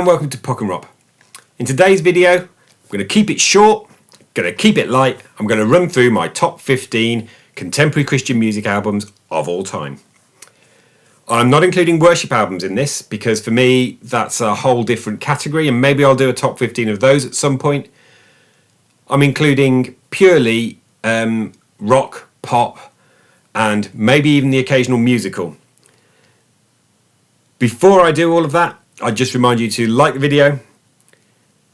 welcome to Puck and Rob. In today's video, I'm going to keep it short, going to keep it light. I'm going to run through my top 15 contemporary Christian music albums of all time. I'm not including worship albums in this because for me that's a whole different category, and maybe I'll do a top 15 of those at some point. I'm including purely rock, pop, and maybe even the occasional musical. Before I do all of that, I just remind you to like the video,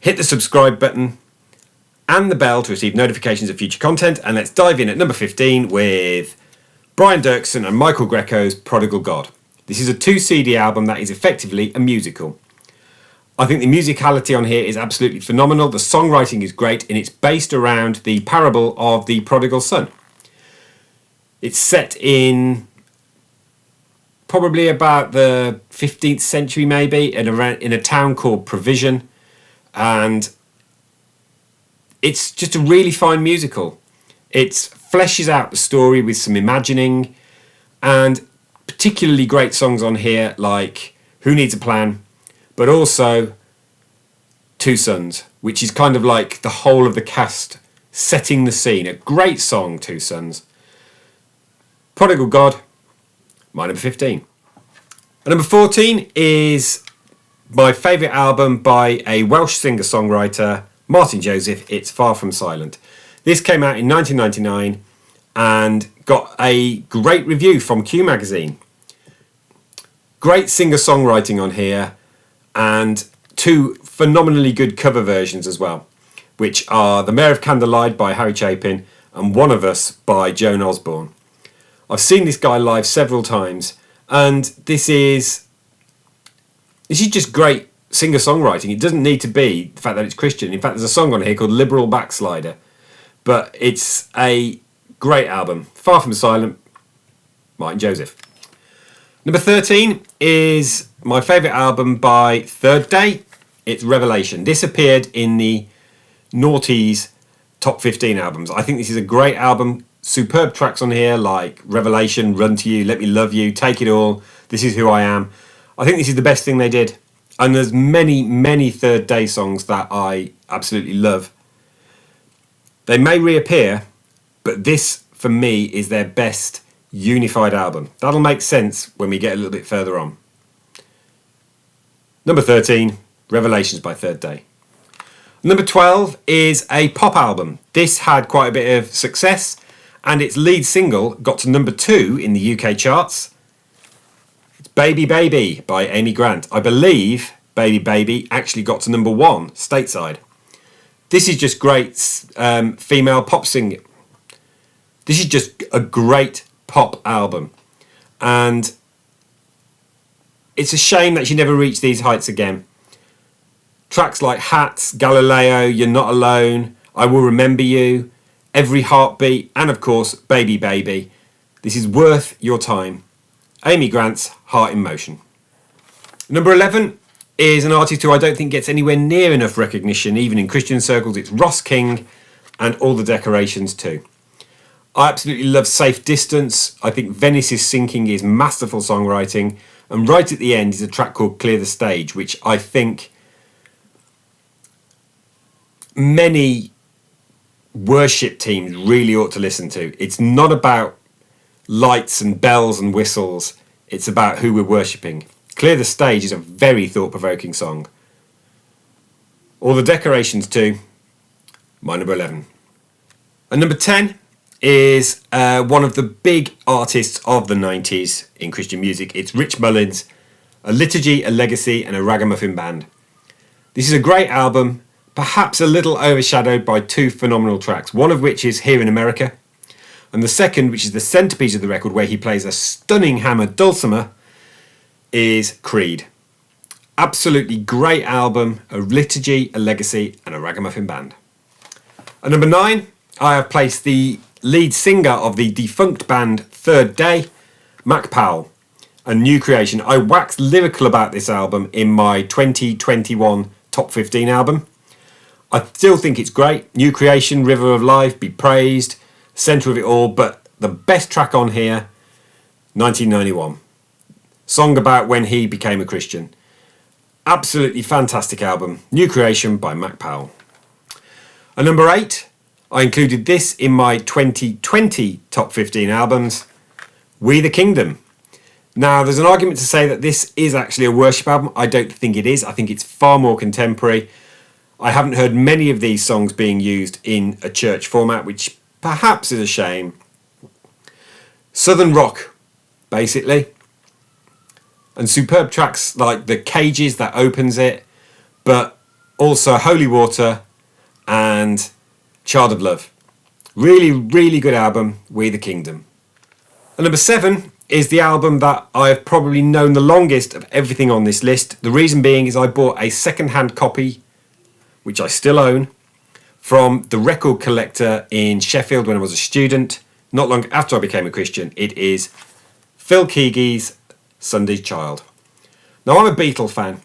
hit the subscribe button and the bell to receive notifications of future content, and let's dive in at number 15 with Brian Dirksen and Michael Greco's Prodigal God. This is a 2 CD album that is effectively a musical. I think the musicality on here is absolutely phenomenal, the songwriting is great, and it's based around the parable of the prodigal son. It's set in probably about the 15th century maybe, in a town called Provision, and it's just a really fine musical. It fleshes out the story with some imagining, and particularly great songs on here like Who Needs a Plan, but also Two Sons, which is kind of like the whole of the cast setting the scene. A great song, Two Sons. Prodigal God, my number 15. And number 14 is my favourite album by a Welsh singer-songwriter, Martin Joseph. It's Far From Silent. This came out in 1999 and got a great review from Q Magazine. Great singer-songwriting on here, and 2 phenomenally good cover versions as well, which are The Mayor of Candlelight by Harry Chapin and One of Us by Joan Osborne. I've seen this guy live several times, and this is just great singer-songwriting. It doesn't need to be the fact that it's Christian. In fact, there's a song on here called Liberal Backslider, but it's a great album. Far From Silent, Martin Joseph. Number 13 is my favourite album by Third Day. It's Revelation. This appeared in the Naughties top 15 albums. I think this is a great album. Superb tracks on here like Revelation, Run to You, Let Me Love You, Take It All, This Is Who I Am. I think this is the best thing they did. And there's many Third Day songs that I absolutely love. They may reappear, but this, for me, is their best unified album. That'll make sense when we get a little bit further on. Number 13, Revelations by Third Day. Number 12 is a pop album. This had quite a bit of success, and its lead single got to number 2 in the UK charts. It's Baby Baby by Amy Grant. I believe Baby Baby actually got to number 1 stateside. This is just great female pop singing. This is just a great pop album, and it's a shame that she never reached these heights again. Tracks like Hats, Galileo, You're Not Alone, I Will Remember You, Every Heartbeat, and of course Baby Baby. This is worth your time. Amy Grant's Heart in Motion. Number 11 is an artist who I don't think gets anywhere near enough recognition, even in Christian circles. It's Ross King and All the Decorations too. I absolutely love Safe Distance. I think Venice is Sinking is masterful songwriting, and right at the end is a track called Clear the Stage, which I think many worship teams really ought to listen to. It's not about lights and bells and whistles, it's about who we're worshipping. Clear the Stage is a very thought-provoking song. All the Decorations too, my number 11. And number 10 is one of the big artists of the 90s in Christian music. It's Rich Mullins, A Liturgy, A Legacy and a Ragamuffin Band. This is a great album, perhaps a little overshadowed by 2 phenomenal tracks, one of which is Here in America, and the second, which is the centrepiece of the record where he plays a stunning hammered dulcimer, is Creed. Absolutely great album, A Liturgy, A Legacy and a Ragamuffin Band. At number 9, I have placed the lead singer of the defunct band Third Day, Mac Powell, and New Creation. I waxed lyrical about this album in my 2021 top 15 album. I still think it's great. New Creation, River of Life, Be Praised, centre of it all, but the best track on here, 1991. Song about when he became a Christian. Absolutely fantastic album. New Creation by Mac Powell. At number 8, I included this in my 2020 top 15 albums, We the Kingdom. Now, there's an argument to say that this is actually a worship album. I don't think it is. I think it's far more contemporary. I haven't heard many of these songs being used in a church format, which perhaps is a shame. Southern rock, basically. And superb tracks like The Cages that opens it, but also Holy Water and Child of Love. Really, really good album, We the Kingdom. And number 7 is the album that I've probably known the longest of everything on this list. The reason being is I bought a second-hand copy, which I still own, from the record collector in Sheffield when I was a student, not long after I became a Christian. It is Phil Keaggy's Sunday's Child. Now, I'm a Beatle fan,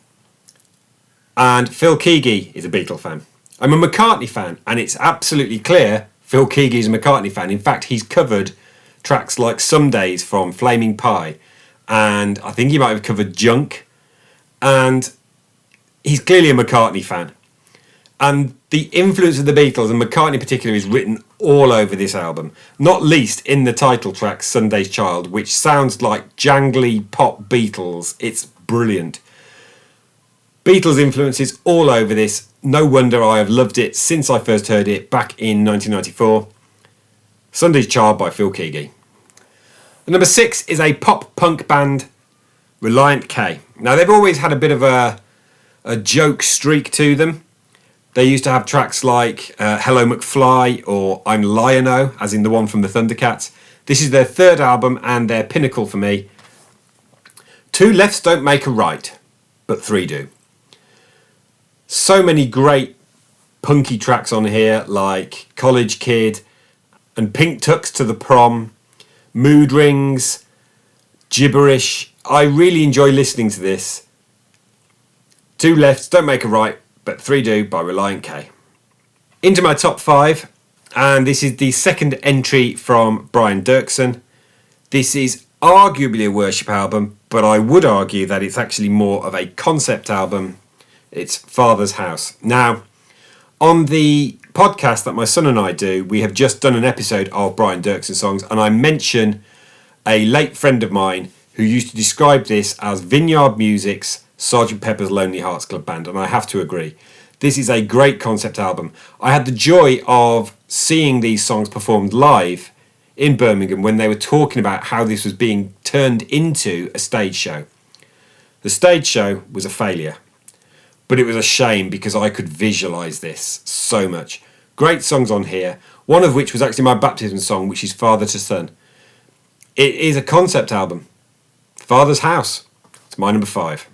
and Phil Keaggy is a Beatle fan. I'm a McCartney fan, and it's absolutely clear Phil Keaggy is a McCartney fan. In fact, he's covered tracks like Some Days from Flaming Pie, and I think he might have covered Junk, and he's clearly a McCartney fan. And the influence of the Beatles, and McCartney in particular, is written all over this album, not least in the title track Sunday's Child, which sounds like jangly pop Beatles. It's brilliant. Beatles influences all over this. No wonder I have loved it since I first heard it back in 1994. Sunday's Child by Phil Keaggy. And number 6 is a pop punk band, Reliant K. Now, they've always had a bit of a joke streak to them. They used to have tracks like Hello McFly or I'm Lion-O, as in the one from the Thundercats. This is their third album and their pinnacle for me. 2 lefts don't make a right, but 3 do. So many great punky tracks on here, like College Kid and Pink Tux to the Prom, Mood Rings, Gibberish. I really enjoy listening to this. 2 lefts don't make a right, but 3 do by Reliant K. Into my top 5, and this is the second entry from Brian Dirksen. This is arguably a worship album, but I would argue that it's actually more of a concept album. It's Father's House. Now, on the podcast that my son and I do, we have just done an episode of Brian Dirksen songs, and I mention a late friend of mine who used to describe this as Vineyard Music's Sgt. Pepper's Lonely Hearts Club Band, and I have to agree. This is a great concept album. I had the joy of seeing these songs performed live in Birmingham when they were talking about how this was being turned into a stage show. The stage show was a failure, but it was a shame because I could visualise this so much. Great songs on here, one of which was actually my baptism song, which is Father to Son. It is a concept album. Father's House. It's my number 5.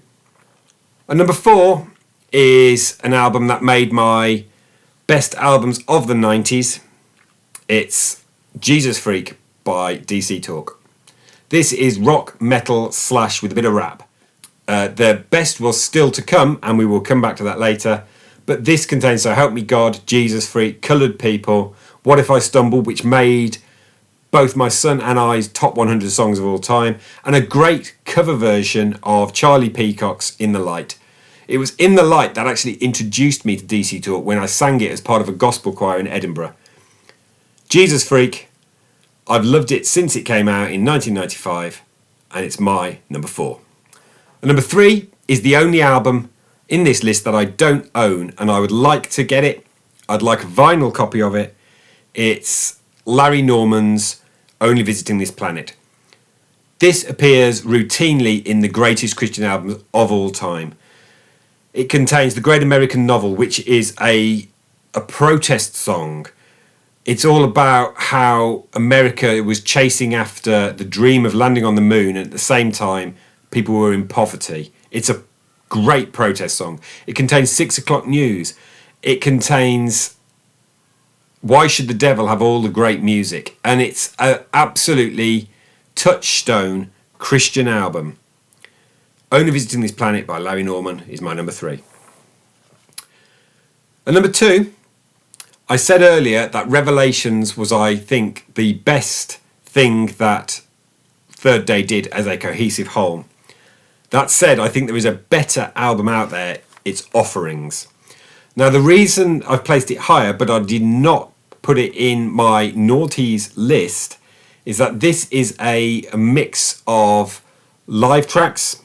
And number 4 is an album that made my best albums of the 90s. It's Jesus Freak by DC Talk. This is rock, metal, / with a bit of rap. Their best was still to come, and we will come back to that later. But this contains So Help Me God, Jesus Freak, Coloured People, What If I Stumble, which made both my son and I's top 100 songs of all time, and a great cover version of Charlie Peacock's In the Light. It was In the Light that actually introduced me to DC Talk when I sang it as part of a gospel choir in Edinburgh. Jesus Freak, I've loved it since it came out in 1995, and it's my number 4. And number 3 is the only album in this list that I don't own, and I would like to get it. I'd like a vinyl copy of it. It's Larry Norman's Only Visiting This Planet. This appears routinely in the greatest Christian albums of all time. It contains The Great American Novel, which is a protest song. It's all about how America was chasing after the dream of landing on the moon, and at the same time, people were in poverty. It's a great protest song. It contains 6 o'clock news. It contains Why Should the Devil Have All the Great Music? And it's an absolutely touchstone Christian album. Only Visiting This Planet by Larry Norman is my number 3. And number 2, I said earlier that Revelations was, I think, the best thing that Third Day did as a cohesive whole. That said, I think there is a better album out there. It's Offerings. Now, the reason I've placed it higher, but I did not put it in my naughties list, is that this is a mix of live tracks,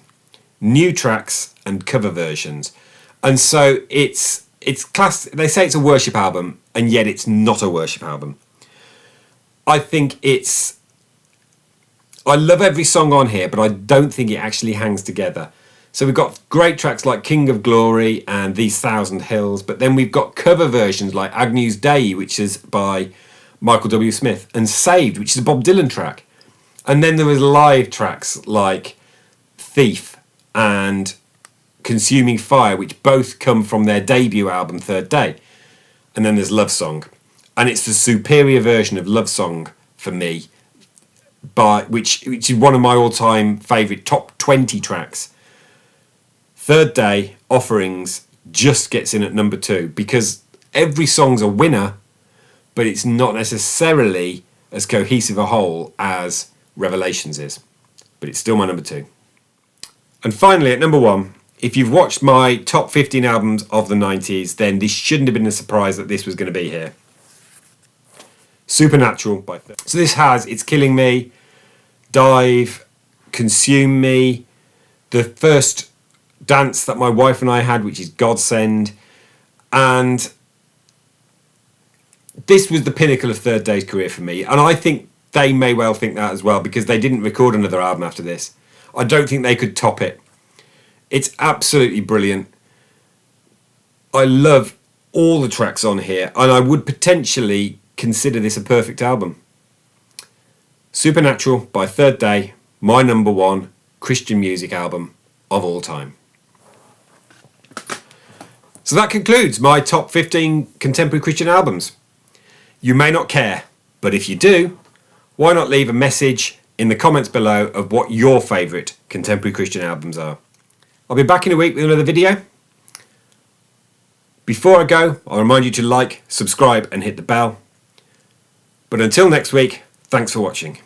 new tracks, and cover versions. And so it's class. They say it's a worship album, and yet it's not a worship album. I think I love every song on here, but I don't think it actually hangs together. So we've got great tracks like King of Glory and These Thousand Hills, but then we've got cover versions like Agnus Dei, which is by Michael W. Smith, and Saved, which is a Bob Dylan track. And then there was live tracks like Thief and Consuming Fire, which both come from their debut album, Third Day. And then there's Love Song. And it's the superior version of Love Song for me, which is one of my all-time favourite top 20 tracks. Third Day, Offerings, just gets in at number 2 because every song's a winner, but it's not necessarily as cohesive a whole as Revelations is. But it's still my number 2. And finally, at number 1, if you've watched my top 15 albums of the 90s, then this shouldn't have been a surprise that this was going to be here. Supernatural by So this has It's Killing Me, Dive, Consume Me, the first dance that my wife and I had, which is Godsend, and this was the pinnacle of Third Day's career for me, and I think they may well think that as well because they didn't record another album after this. I don't think they could top it. It's absolutely brilliant. I love all the tracks on here, and I would potentially consider this a perfect album. Supernatural by Third Day, my number 1 Christian music album of all time. So that concludes my top 15 contemporary Christian albums. You may not care, but if you do, why not leave a message in the comments below of what your favourite contemporary Christian albums are. I'll be back in a week with another video. Before I go, I'll remind you to like, subscribe and hit the bell. But until next week, thanks for watching.